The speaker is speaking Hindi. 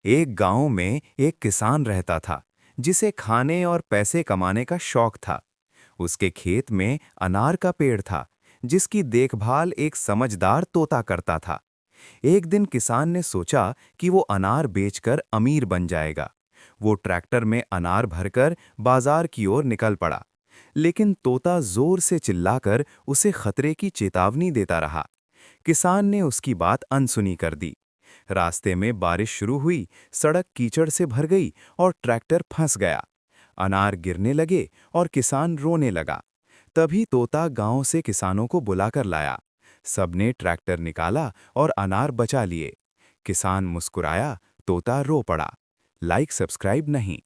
एक गांव में एक किसान रहता था जिसे खाने और पैसे कमाने का शौक था। उसके खेत में अनार का पेड़ था जिसकी देखभाल एक समझदार तोता करता था। एक दिन किसान ने सोचा कि वो अनार बेचकर अमीर बन जाएगा। वो ट्रैक्टर में अनार भरकर बाजार की ओर निकल पड़ा, लेकिन तोता जोर से चिल्लाकर उसे खतरे की चेतावनी देता रहा। किसान ने उसकी बात अनसुनी कर दी। रास्ते में बारिश शुरू हुई, सड़क कीचड़ से भर गई और ट्रैक्टर फंस गया। अनार गिरने लगे और किसान रोने लगा। तभी तोता गांव से किसानों को बुलाकर लाया। सबने ट्रैक्टर निकाला और अनार बचा लिए। किसान मुस्कुराया, तोता रो पड़ा। लाइक सब्सक्राइब नहीं।